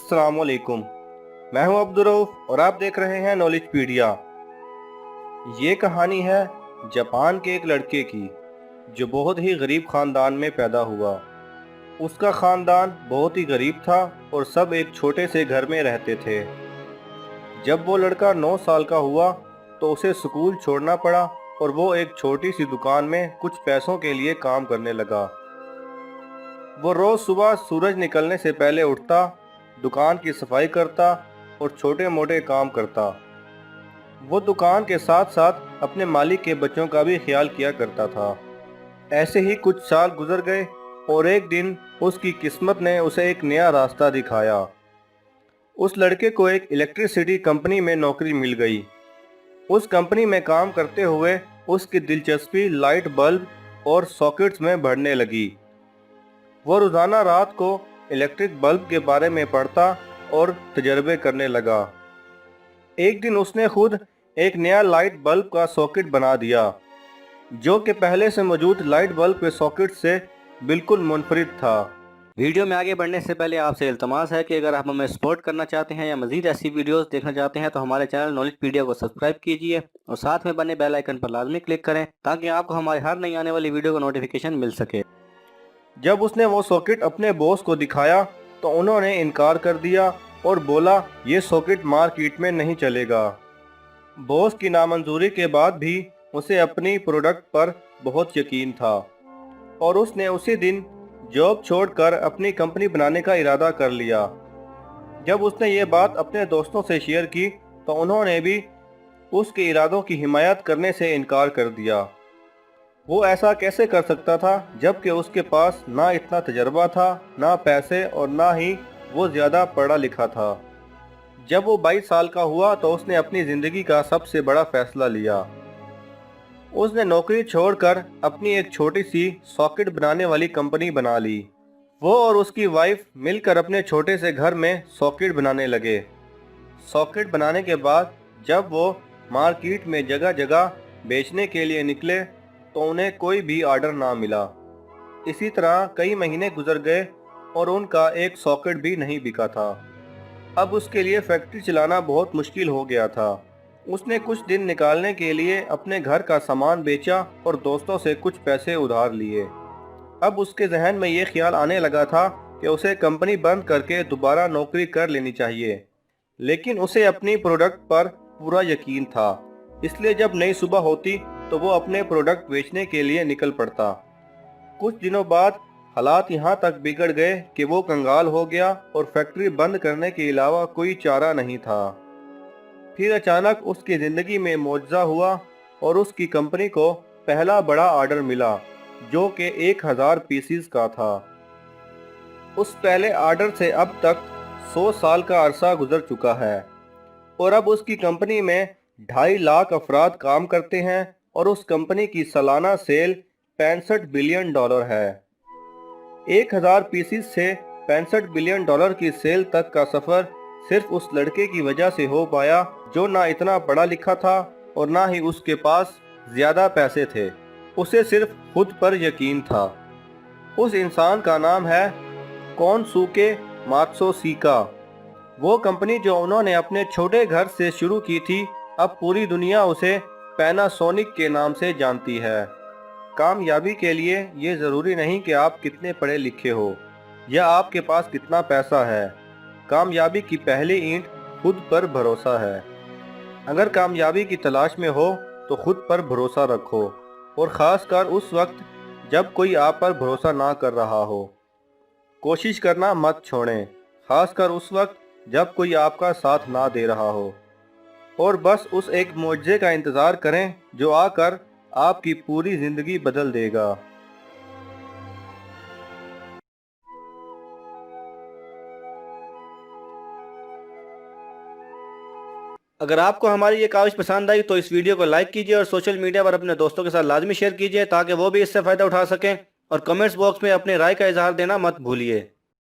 अस्सलाम वालेकुम। मैं हूं अब्दुर्रऊफ और आप देख रहे हैं नॉलेजपीडिया। ये कहानी है जापान के एक लड़के की जो बहुत ही गरीब ख़ानदान में पैदा हुआ। उसका ख़ानदान बहुत ही गरीब था और सब एक छोटे से घर में रहते थे। जब वो लड़का 9 साल का हुआ तो उसे स्कूल छोड़ना पड़ा और वो एक छोटी सी दुकान में कुछ पैसों के लिए काम करने लगा। वो रोज़ सुबह सूरज निकलने से पहले उठता, दुकान की सफाई करता और छोटे मोटे काम करता। वो दुकान के साथ साथ अपने मालिक के बच्चों का भी ख्याल किया करता था। ऐसे ही कुछ साल गुजर गए और एक दिन उसकी किस्मत ने उसे एक नया रास्ता दिखाया। उस लड़के को एक इलेक्ट्रिसिटी कंपनी में नौकरी मिल गई। उस कंपनी में काम करते हुए उसकी दिलचस्पी लाइट बल्ब और सॉकेट्स में बढ़ने लगी। वो रोज़ाना रात को इलेक्ट्रिक बल्ब के बारे में पढ़ता और तजर्बे करने लगा। एक दिन उसने खुद एक नया लाइट बल्ब का सॉकेट बना दिया जो कि पहले से मौजूद लाइट बल्ब के सॉकेट से बिल्कुल मुनफरिद था। वीडियो में आगे बढ़ने से पहले आपसे इल्तमास है कि अगर आप हमें सपोर्ट करना चाहते हैं या मज़ीद ऐसी वीडियोस देखना चाहते हैं तो हमारे चैनल नॉलेजपीडिया को सब्सक्राइब कीजिए और साथ में बने बेल आइकन पर लाजमी क्लिक करें ताकि आपको हमारी हर नई आने वाली वीडियो का नोटिफिकेशन मिल सके। जब उसने वो सॉकेट अपने बॉस को दिखाया तो उन्होंने इनकार कर दिया और बोला ये सॉकेट मार्केट में नहीं चलेगा। बॉस की नामंजूरी के बाद भी उसे अपनी प्रोडक्ट पर बहुत यकीन था और उसने उसी दिन जॉब छोड़कर अपनी कंपनी बनाने का इरादा कर लिया। जब उसने ये बात अपने दोस्तों से शेयर की तो उन्होंने भी उसके इरादों की हिमायत करने से इनकार कर दिया। वो ऐसा कैसे कर सकता था जबकि उसके पास ना इतना तजर्बा था, ना पैसे और ना ही वो ज़्यादा पढ़ा लिखा था। जब वो 22 साल का हुआ तो उसने अपनी ज़िंदगी का सबसे बड़ा फैसला लिया। उसने नौकरी छोड़कर अपनी एक छोटी सी सॉकेट बनाने वाली कंपनी बना ली। वो और उसकी वाइफ मिलकर अपने छोटे से घर में सॉकेट बनाने लगे। सॉकेट बनाने के बाद जब वो मार्केट में जगह जगह बेचने के लिए निकले तो उन्हें कोई भी ऑर्डर ना मिला। इसी तरह कई महीने गुजर गए और उनका एक सॉकेट भी नहीं बिका था। अब उसके लिए फैक्ट्री चलाना बहुत मुश्किल हो गया था। उसने कुछ दिन निकालने के लिए अपने घर का सामान बेचा और दोस्तों से कुछ पैसे उधार लिए। अब उसके जहन में ये ख्याल आने लगा था कि उसे कंपनी बंद करके दोबारा नौकरी कर लेनी चाहिए, लेकिन उसे अपनी प्रोडक्ट पर पूरा यकीन था। इसलिए जब नई सुबह होती तो वो अपने प्रोडक्ट बेचने के लिए निकल पड़ता। कुछ दिनों बाद हालात यहाँ तक बिगड़ गए कि वो कंगाल हो गया और फैक्ट्री बंद करने के अलावा कोई चारा नहीं था। फिर अचानक उसकी ज़िंदगी में मुआवजा हुआ और उसकी कंपनी को पहला बड़ा ऑर्डर मिला जो कि 1000 पीसीज का था। उस पहले ऑर्डर से अब तक 100 साल का अरसा गुजर चुका है और अब उसकी कंपनी में 2.5 लाख अफराद काम करते हैं और उस कंपनी की सालाना सेल $65 बिलियन है। 1000 पीसीज से $65 बिलियन की सेल तक का सफ़र सिर्फ उस लड़के की वजह से हो पाया जो ना इतना पढ़ा लिखा था और ना ही उसके पास ज़्यादा पैसे थे। उसे सिर्फ खुद पर यकीन था। उस इंसान का नाम है कोनसुके मात्सुशिका। वो कंपनी जो उन्होंने अपने छोटे घर से शुरू की थी अब पूरी दुनिया उसे पैनासोनिक के नाम से जानती है। कामयाबी के लिए ये ज़रूरी नहीं कि आप कितने पढ़े लिखे हो या आपके पास कितना पैसा है। कामयाबी की पहली ईंट खुद पर भरोसा है। अगर कामयाबी की तलाश में हो तो खुद पर भरोसा रखो और ख़ासकर उस वक्त जब कोई आप पर भरोसा ना कर रहा हो। कोशिश करना मत छोड़ें, ख़ासकर उस वक्त जब कोई आपका साथ ना दे रहा हो। और बस उस एक मौजज़े का इंतज़ार करें जो आकर आपकी पूरी ज़िंदगी बदल देगा। अगर आपको हमारी ये काविश पसंद आई तो इस वीडियो को लाइक कीजिए और सोशल मीडिया पर अपने दोस्तों के साथ लाजमी शेयर कीजिए ताकि वो भी इससे फ़ायदा उठा सकें और कमेंट्स बॉक्स में अपने राय का इजहार देना मत भूलिए।